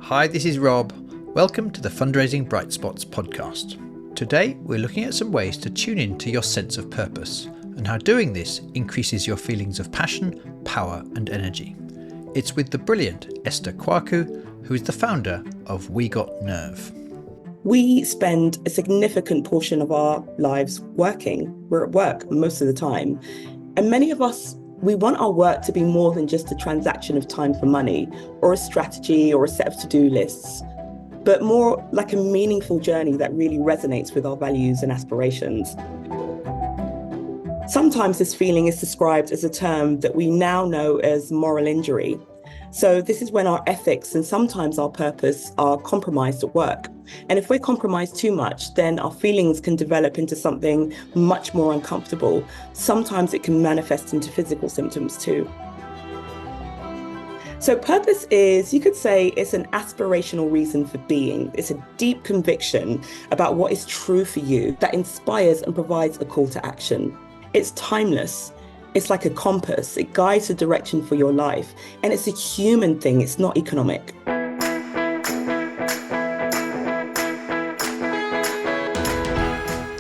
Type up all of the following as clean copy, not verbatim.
Hi, this is Rob. Welcome to the Fundraising Bright Spots podcast. Today, we're looking at some ways to tune in to your sense of purpose and how doing this increases your feelings of passion, power, and energy. It's with the brilliant Esther Kwaku, who is the founder of We Got Nerve. We spend a significant portion of our lives working. We're at work most of the time. And many of us, we want our work to be more than just a transaction of time for money or a strategy or a set of to-do lists, but more like a meaningful journey that really resonates with our values and aspirations. Sometimes this feeling is described as a term that we now know as moral injury. So this is when our ethics and sometimes our purpose are compromised at work. And if we're compromised too much, then our feelings can develop into something much more uncomfortable. Sometimes it can manifest into physical symptoms too. So purpose is, you could say, it's an aspirational reason for being. It's a deep conviction about what is true for you that inspires and provides a call to action. It's timeless. It's like a compass. It guides the direction for your life. And it's a human thing. It's not economic.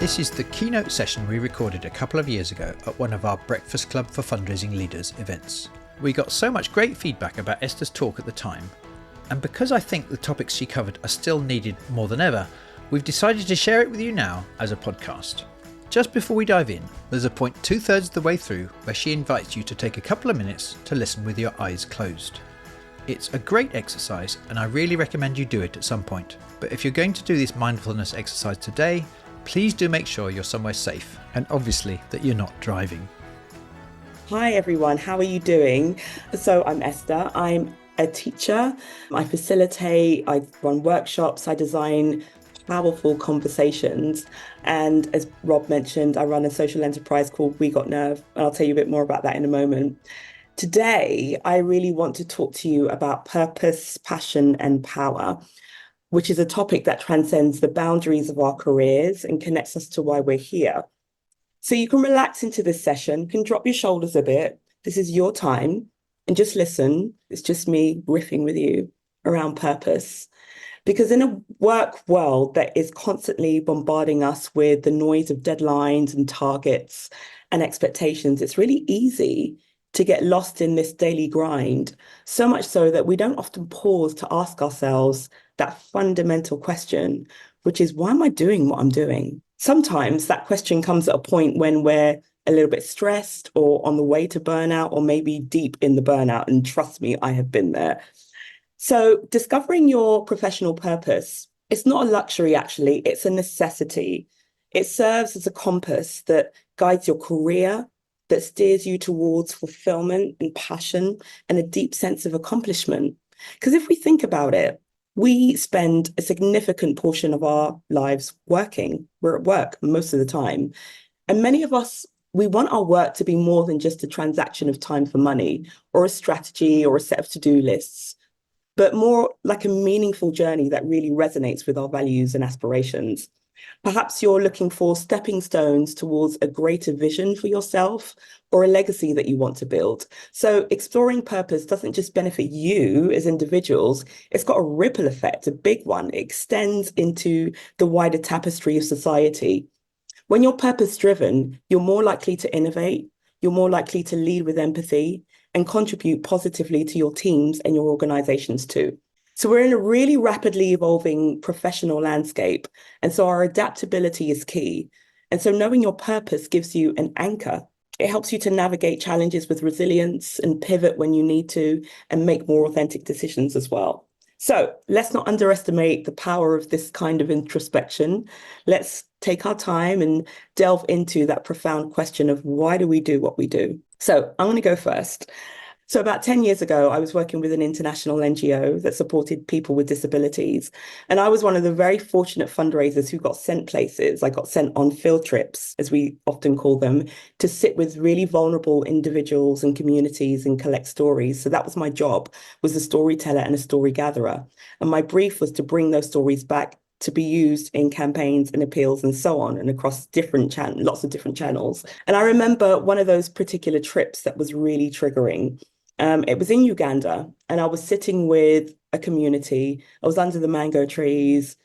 This is the keynote session we recorded a couple of years ago at one of our Breakfast Club for Fundraising Leaders events. We got so much great feedback about Esther's talk at the time, and because I think the topics she covered are still needed more than ever, we've decided to share it with you now as a podcast. Just before we dive in, there's a point 2/3 of the way through where she invites you to take a couple of minutes to listen with your eyes closed. It's a great exercise and I really recommend you do it at some point. But if you're going to do this mindfulness exercise today, please do make sure you're somewhere safe and obviously that you're not driving. Hi everyone, how are you doing? So I'm Esther. I'm a teacher. I facilitate, I run workshops, I design powerful conversations. And as Rob mentioned, I run a social enterprise called We Got Nerve. And I'll tell you a bit more about that in a moment. Today, I really want to talk to you about purpose, passion, and power, which is a topic that transcends the boundaries of our careers and connects us to why we're here. So you can relax into this session, you can drop your shoulders a bit. This is your time and just listen. It's just me riffing with you around purpose. Because in a work world that is constantly bombarding us with the noise of deadlines and targets and expectations, it's really easy to get lost in this daily grind, so much so that we don't often pause to ask ourselves that fundamental question, which is, why am I doing what I'm doing? Sometimes that question comes at a point when we're a little bit stressed or on the way to burnout or maybe deep in the burnout. And trust me, I have been there. So discovering your professional purpose, it's not a luxury, actually, it's a necessity. It serves as a compass that guides your career, that steers you towards fulfillment and passion and a deep sense of accomplishment. Because if we think about it, we spend a significant portion of our lives working. We're at work most of the time. And many of us, we want our work to be more than just a transaction of time for money or a strategy or a set of to-do lists, but more like a meaningful journey that really resonates with our values and aspirations. Perhaps you're looking for stepping stones towards a greater vision for yourself or a legacy that you want to build. So exploring purpose doesn't just benefit you as individuals, it's got a ripple effect, a big one. It extends into the wider tapestry of society. When you're purpose-driven, you're more likely to innovate, you're more likely to lead with empathy and contribute positively to your teams and your organizations too. So we're in a really rapidly evolving professional landscape. And so our adaptability is key. And so knowing your purpose gives you an anchor. It helps you to navigate challenges with resilience and pivot when you need to and make more authentic decisions as well. So let's not underestimate the power of this kind of introspection. Let's take our time and delve into that profound question of why do we do what we do? So I'm going to go first. So about 10 years ago, I was working with an international NGO that supported people with disabilities. And I was one of the very fortunate fundraisers who got sent places. I got sent on field trips, as we often call them, to sit with really vulnerable individuals and communities and collect stories. So that was my job, was a storyteller and a story gatherer. And my brief was to bring those stories back to be used in campaigns and appeals and so on, and across lots of different channels. And I remember one of those particular trips that was really triggering. It was in Uganda, and I was sitting with a community. I was under the mango trees.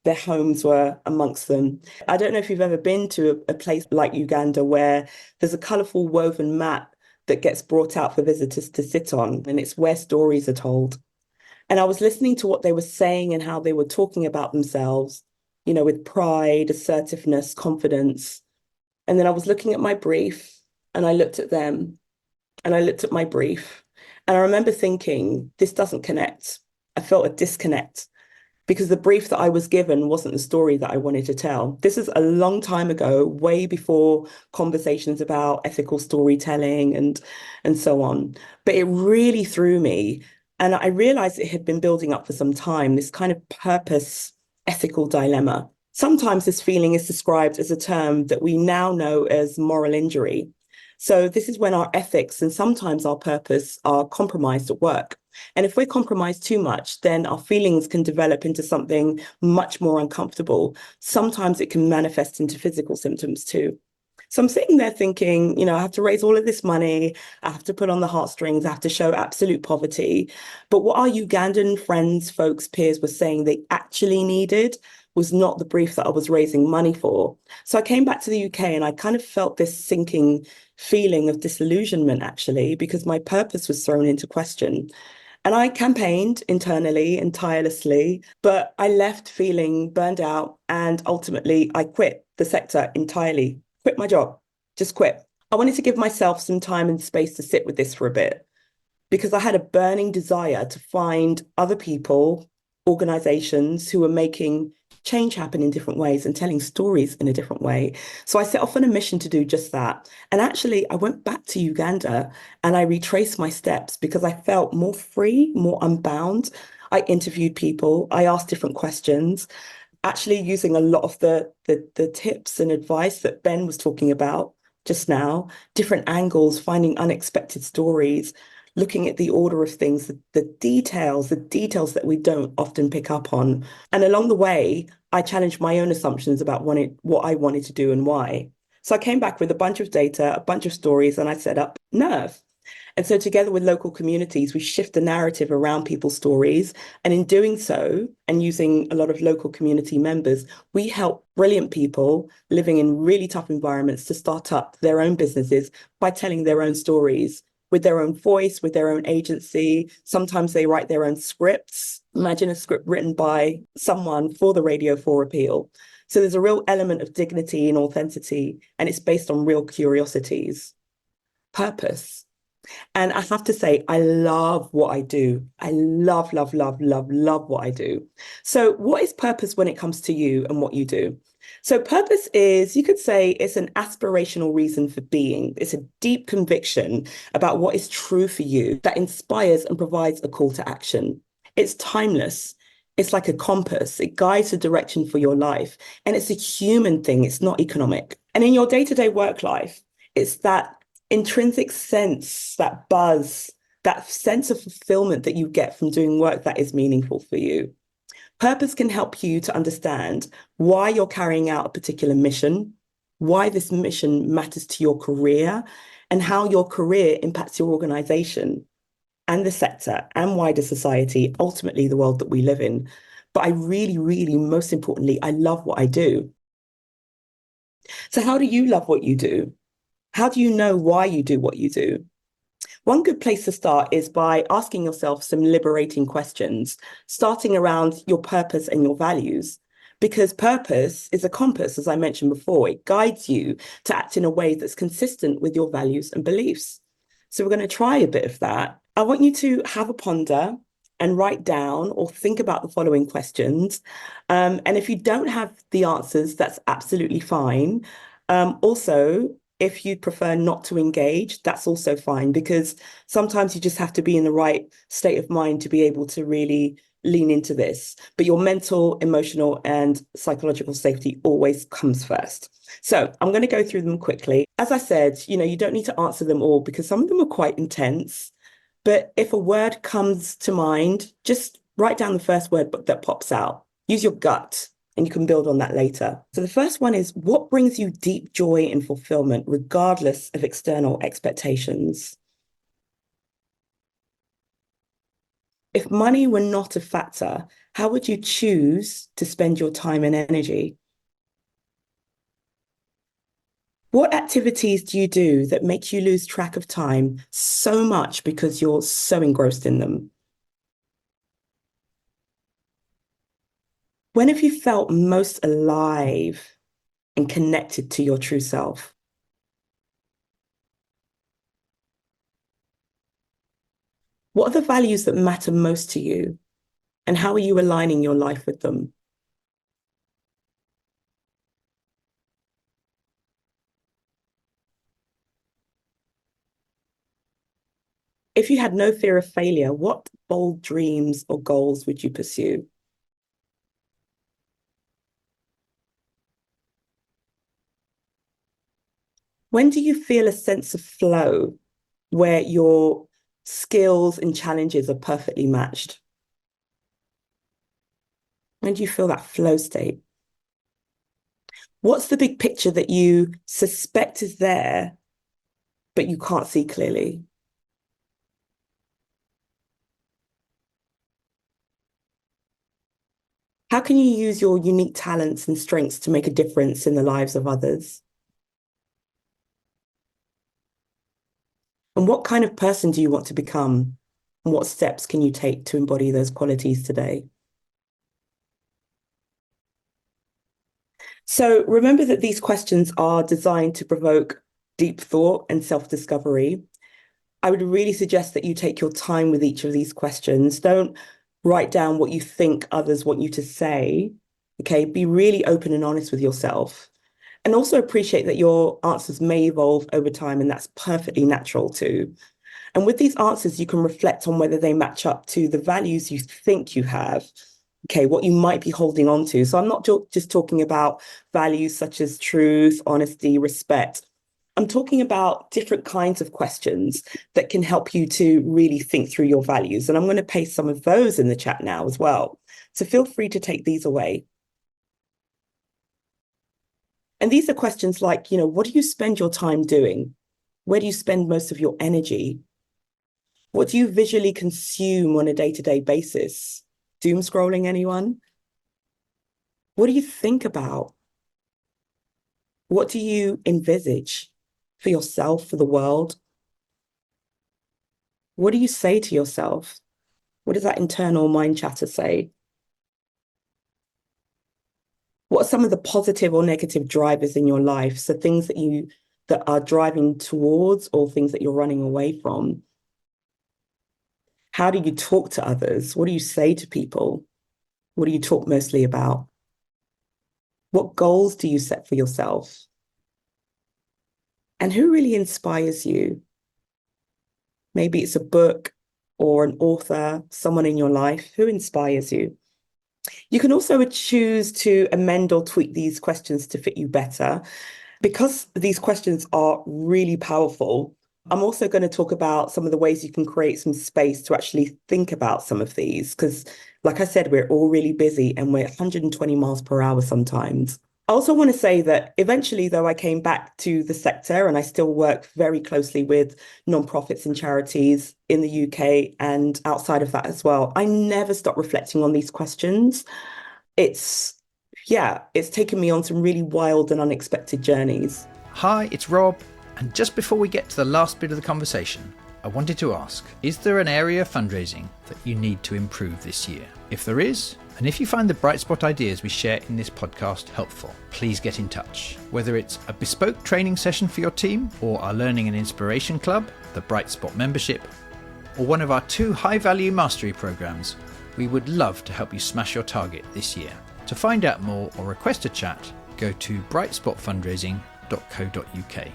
Their homes were amongst them. I don't know if you've ever been to a place like Uganda where there's a colourful woven mat that gets brought out for visitors to sit on, and it's where stories are told. And I was listening to what they were saying and how they were talking about themselves, with pride, assertiveness, confidence. And then I was looking at my brief, and I looked at them, and I looked at my brief. And I remember thinking, this doesn't connect. I felt a disconnect because the brief that I was given wasn't the story that I wanted to tell. This is a long time ago, way before conversations about ethical storytelling and so on. But it really threw me. And I realized it had been building up for some time, this kind of purpose ethical dilemma. Sometimes this feeling is described as a term that we now know as moral injury. So this is when our ethics and sometimes our purpose are compromised at work. And if we're compromised too much, then our feelings can develop into something much more uncomfortable. Sometimes it can manifest into physical symptoms too. So I'm sitting there thinking, I have to raise all of this money. I have to put on the heartstrings. I have to show absolute poverty. But what our Ugandan friends, folks, peers were saying they actually needed was not the brief that I was raising money for. So I came back to the UK and I kind of felt this sinking feeling of disillusionment, actually, because my purpose was thrown into question. And I campaigned internally and tirelessly, but I left feeling burned out. And ultimately, I quit the sector entirely, quit my job, just quit. I wanted to give myself some time and space to sit with this for a bit because I had a burning desire to find other people, organizations who were making change happen in different ways and telling stories in a different way. So I set off on a mission to do just that. And actually, I went back to Uganda and I retraced my steps because I felt more free, more unbound. I interviewed people, I asked different questions, actually using a lot of the tips and advice that Ben was talking about just now, different angles, finding unexpected stories, looking at the order of things, the details that we don't often pick up on. And along the way, I challenged my own assumptions about what I wanted to do and why. So I came back with a bunch of data, a bunch of stories, and I set up Nerve. And so together with local communities, we shift the narrative around people's stories. And in doing so, and using a lot of local community members, we help brilliant people living in really tough environments to start up their own businesses by telling their own stories with their own voice, with their own agency. Sometimes they write their own scripts. Imagine a script written by someone for the Radio 4 appeal. So there's a real element of dignity and authenticity, and it's based on real curiosities. Purpose. And I have to say, I love what I do. I love, love, love, love, love what I do. So what is purpose when it comes to you and what you do? So purpose is, you could say, it's an aspirational reason for being. It's a deep conviction about what is true for you that inspires and provides a call to action. It's timeless. It's like a compass. It guides the direction for your life. And it's a human thing. It's not economic. And in your day-to-day work life, it's that intrinsic sense, that buzz, that sense of fulfillment that you get from doing work that is meaningful for you. Purpose can help you to understand why you're carrying out a particular mission, why this mission matters to your career, and how your career impacts your organization and the sector and wider society, ultimately the world that we live in. But I really, really, most importantly, I love what I do. So how do you love what you do? How do you know why you do what you do? One good place to start is by asking yourself some liberating questions, starting around your purpose and your values. Because purpose is a compass, as I mentioned before. It guides you to act in a way that's consistent with your values and beliefs. So we're going to try a bit of that. I want you to have a ponder and write down or think about the following questions. And if you don't have the answers, that's absolutely fine. Also, if you'd prefer not to engage, that's also fine, because sometimes you just have to be in the right state of mind to be able to really lean into this. But your mental, emotional, and psychological safety always comes first. So I'm going to go through them quickly. As I said, you don't need to answer them all because some of them are quite intense. But if a word comes to mind, just write down the first word that pops out. Use your gut. And you can build on that later. So the first one is, what brings you deep joy and fulfillment, regardless of external expectations? If money were not a factor, how would you choose to spend your time and energy? What activities do you do that make you lose track of time so much because you're so engrossed in them? When have you felt most alive and connected to your true self? What are the values that matter most to you, and how are you aligning your life with them? If you had no fear of failure, what bold dreams or goals would you pursue? When do you feel a sense of flow where your skills and challenges are perfectly matched? When do you feel that flow state? What's the big picture that you suspect is there, but you can't see clearly? How can you use your unique talents and strengths to make a difference in the lives of others? And what kind of person do you want to become? And what steps can you take to embody those qualities today? So remember that these questions are designed to provoke deep thought and self-discovery. I would really suggest that you take your time with each of these questions. Don't write down what you think others want you to say. Okay, be really open and honest with yourself. And also appreciate that your answers may evolve over time, and that's perfectly natural too. And with these answers, you can reflect on whether they match up to the values you think you have, okay, what you might be holding on to. So I'm not just talking about values such as truth, honesty, respect. I'm talking about different kinds of questions that can help you to really think through your values. And I'm going to paste some of those in the chat now as well. So feel free to take these away. And these are questions like, what do you spend your time doing? Where do you spend most of your energy? What do you visually consume on a day-to-day basis? Doom scrolling, anyone? What do you think about? What do you envisage for yourself, for the world? What do you say to yourself? What does that internal mind chatter say? What are some of the positive or negative drivers in your life? So things that are driving towards or things that you're running away from. How do you talk to others? What do you say to people? What do you talk mostly about? What goals do you set for yourself? And who really inspires you? Maybe it's a book or an author, someone in your life. Who inspires you? You can also choose to amend or tweak these questions to fit you better. Because these questions are really powerful, I'm also going to talk about some of the ways you can create some space to actually think about some of these. Because, like I said, we're all really busy and we're 120 miles per hour sometimes. I also want to say that eventually, though, I came back to the sector and I still work very closely with nonprofits and charities in the UK and outside of that as well. I never stop reflecting on these questions. It's, yeah, it's taken me on some really wild and unexpected journeys. Hi, it's Rob. And just before we get to the last bit of the conversation, I wanted to ask, is there an area of fundraising that you need to improve this year? If there is, and if you find the bright spot ideas we share in this podcast helpful, please get in touch. Whether it's a bespoke training session for your team, or our Learning and Inspiration Club, the Bright Spot membership, or one of our 2 high-value mastery programs, we would love to help you smash your target this year. To find out more or request a chat, go to brightspotfundraising.co.uk.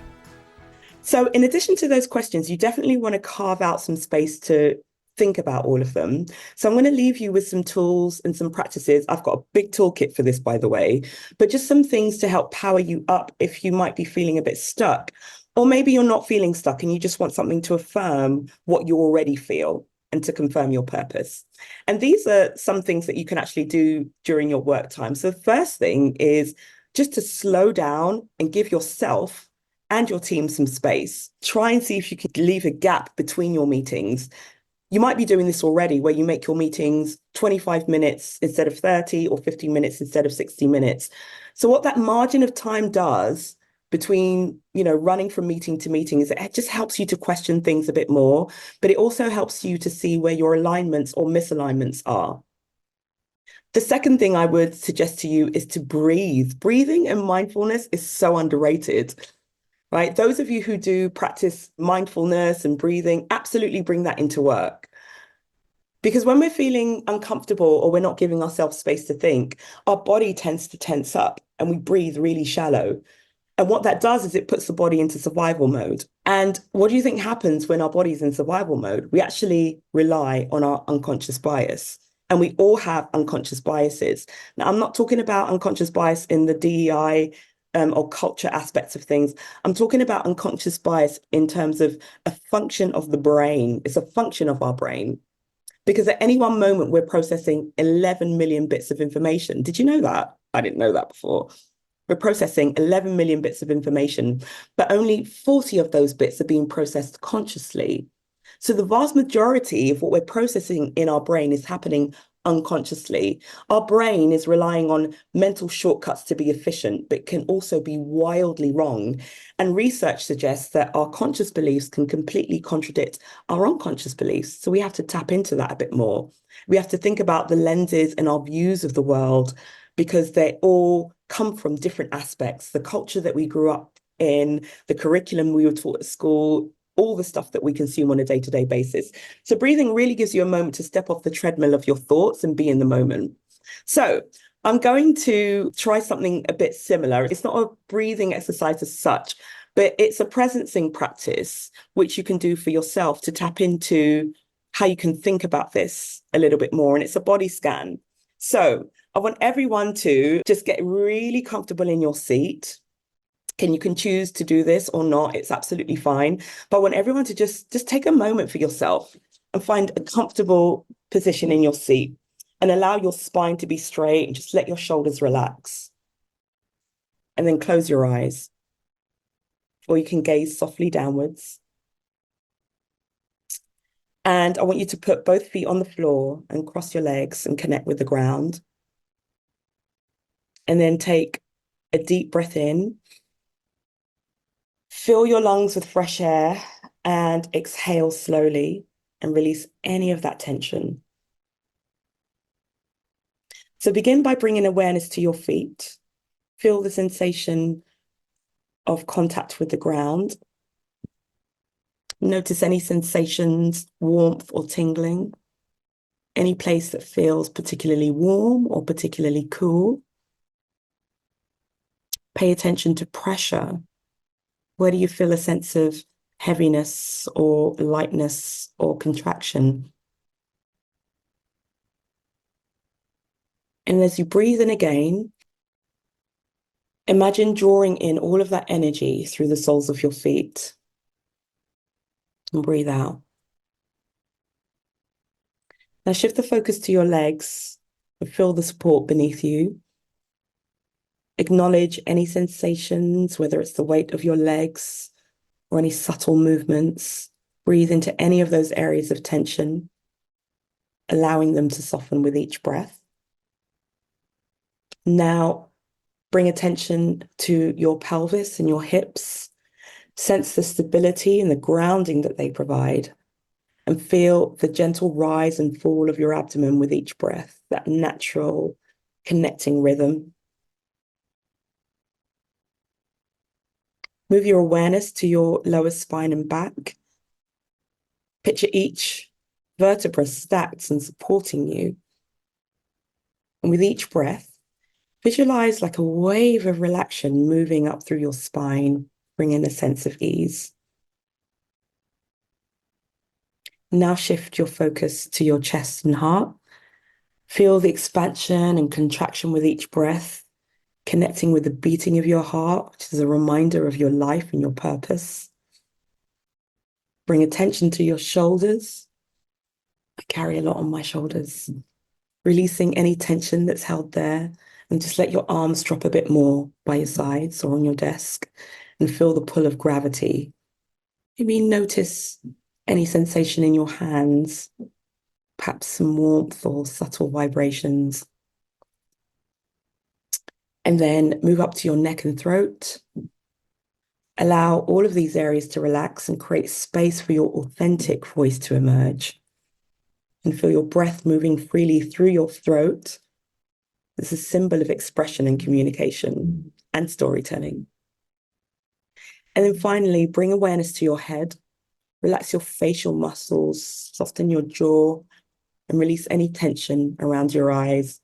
So in addition to those questions, you definitely want to carve out some space to think about all of them. So I'm going to leave you with some tools and some practices. I've got a big toolkit for this, by the way, but just some things to help power you up if you might be feeling a bit stuck. Or maybe you're not feeling stuck and you just want something to affirm what you already feel and to confirm your purpose. And these are some things that you can actually do during your work time. So the first thing is just to slow down and give yourself and your team some space. Try and see if you can leave a gap between your meetings. You might be doing this already, where you make your meetings 25 minutes instead of 30 or 15 minutes instead of 60 minutes. So what that margin of time does between, running from meeting to meeting is it just helps you to question things a bit more, but it also helps you to see where your alignments or misalignments are. The second thing I would suggest to you is to breathe. Breathing and mindfulness is so underrated, right? Those of you who do practice mindfulness and breathing, absolutely bring that into work. Because when we're feeling uncomfortable or we're not giving ourselves space to think, our body tends to tense up and we breathe really shallow. And what that does is it puts the body into survival mode. And what do you think happens when our body's in survival mode? We actually rely on our unconscious bias. And we all have unconscious biases. Now, I'm not talking about unconscious bias in the DEI or culture aspects of things. I'm talking about unconscious bias in terms of a function of the brain. It's a function of our brain. Because at any one moment, we're processing 11 million bits of information. Did you know that? I didn't know that before. We're processing 11 million bits of information, but only 40 of those bits are being processed consciously. So the vast majority of what we're processing in our brain is happening unconsciously. Our brain is relying on mental shortcuts to be efficient, but can also be wildly wrong. And research suggests that our conscious beliefs can completely contradict our unconscious beliefs. So we have to tap into that a bit more. We have to think about the lenses and our views of the world, because they all come from different aspects. The culture that we grew up in, the curriculum we were taught at school, all the stuff that we consume on a day-to-day basis. So breathing really gives you a moment to step off the treadmill of your thoughts and be in the moment. So I'm going to try something a bit similar. It's not a breathing exercise as such, but it's a presencing practice, which you can do for yourself to tap into how you can think about this a little bit more. And it's a body scan. So I want everyone to just get really comfortable in your seat. You can choose to do this or not. It's absolutely fine. But I want everyone to just take a moment for yourself and find a comfortable position in your seat and allow your spine to be straight and just let your shoulders relax. And then close your eyes. Or you can gaze softly downwards. And I want you to put both feet on the floor and cross your legs and connect with the ground. And then take a deep breath in. Fill your lungs with fresh air and exhale slowly and release any of that tension. So begin by bringing awareness to your feet. Feel the sensation of contact with the ground. Notice any sensations, warmth or tingling. Any place that feels particularly warm or particularly cool. Pay attention to pressure. Where do you feel a sense of heaviness or lightness or contraction? And as you breathe in again, imagine drawing in all of that energy through the soles of your feet. And breathe out. Now shift the focus to your legs and feel the support beneath you. Acknowledge any sensations, whether it's the weight of your legs or any subtle movements. Breathe into any of those areas of tension, allowing them to soften with each breath. Now, bring attention to your pelvis and your hips. Sense the stability and the grounding that they provide, and feel the gentle rise and fall of your abdomen with each breath, that natural connecting rhythm. Move your awareness to your lower spine and back. Picture each vertebra stacked and supporting you. And with each breath, visualize like a wave of relaxation moving up through your spine, bringing a sense of ease. Now shift your focus to your chest and heart. Feel the expansion and contraction with each breath, connecting with the beating of your heart, which is a reminder of your life and your purpose. Bring attention to your shoulders. I carry a lot on my shoulders. Releasing any tension that's held there, and just let your arms drop a bit more by your sides or on your desk and feel the pull of gravity. Maybe notice Any sensation in your hands, perhaps some warmth or subtle vibrations. And then move up to your neck and throat. Allow all of these areas to relax and create space for your authentic voice to emerge. And feel your breath moving freely through your throat. This is a symbol of expression and communication and storytelling. And then finally, bring awareness to your head. Relax your facial muscles, soften your jaw, and release any tension around your eyes.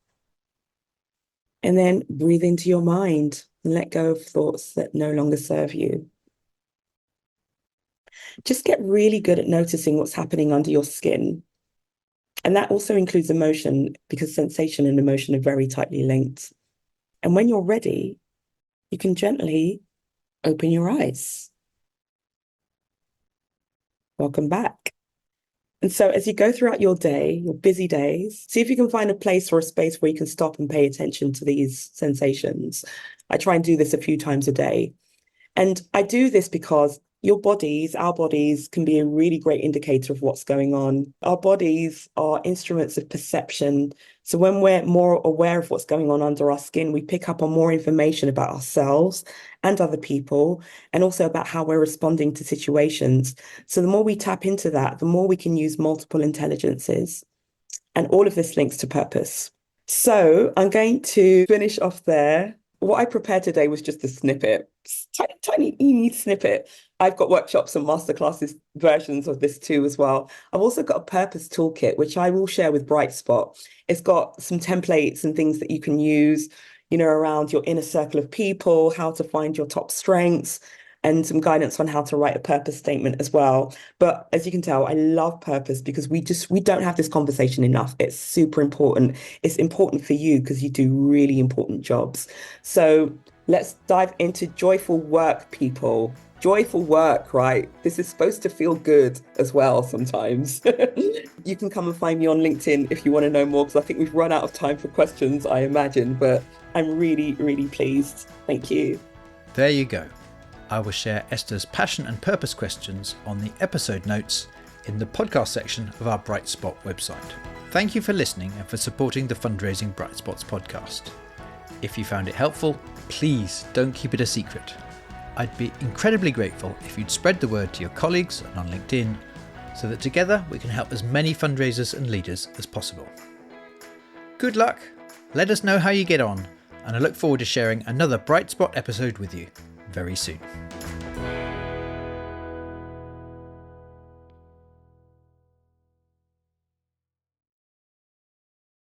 And then breathe into your mind and let go of thoughts that no longer serve you. Just get really good at noticing what's happening under your skin. And that also includes emotion, because sensation and emotion are very tightly linked. And when you're ready, you can gently open your eyes. Welcome back. And so as you go throughout your day, your busy days, see if you can find a place or a space where you can stop and pay attention to these sensations. I try and do this a few times a day. And I do this because our bodies can be a really great indicator of what's going on. Our bodies are instruments of perception. So when we're more aware of what's going on under our skin, we pick up on more information about ourselves and other people, and also about how we're responding to situations. So the more we tap into that, the more we can use multiple intelligences. And all of this links to purpose. So I'm going to finish off there. What I prepared today was just a snippet, tiny, tiny, teeny snippet. I've got workshops and masterclasses versions of this too as well. I've also got a purpose toolkit, which I will share with Brightspot. It's got some templates and things that you can use, around your inner circle of people, how to find your top strengths, and some guidance on how to write a purpose statement as well. But as you can tell, I love purpose because we don't have this conversation enough. It's super important. It's important for you because you do really important jobs. So let's dive into joyful work, people. Joyful work, right? This is supposed to feel good as well sometimes. You can come and find me on LinkedIn if you want to know more, because I think we've run out of time for questions, I imagine, but I'm really, really pleased. Thank you. There you go. I will share Esther's passion and purpose questions on the episode notes in the podcast section of our Brightspot website. Thank you for listening and for supporting the Fundraising Brightspots podcast. If you found it helpful, please don't keep it a secret. I'd be incredibly grateful if you'd spread the word to your colleagues and on LinkedIn, so that together we can help as many fundraisers and leaders as possible. Good luck, let us know how you get on, and I look forward to sharing another Brightspot episode with you very soon.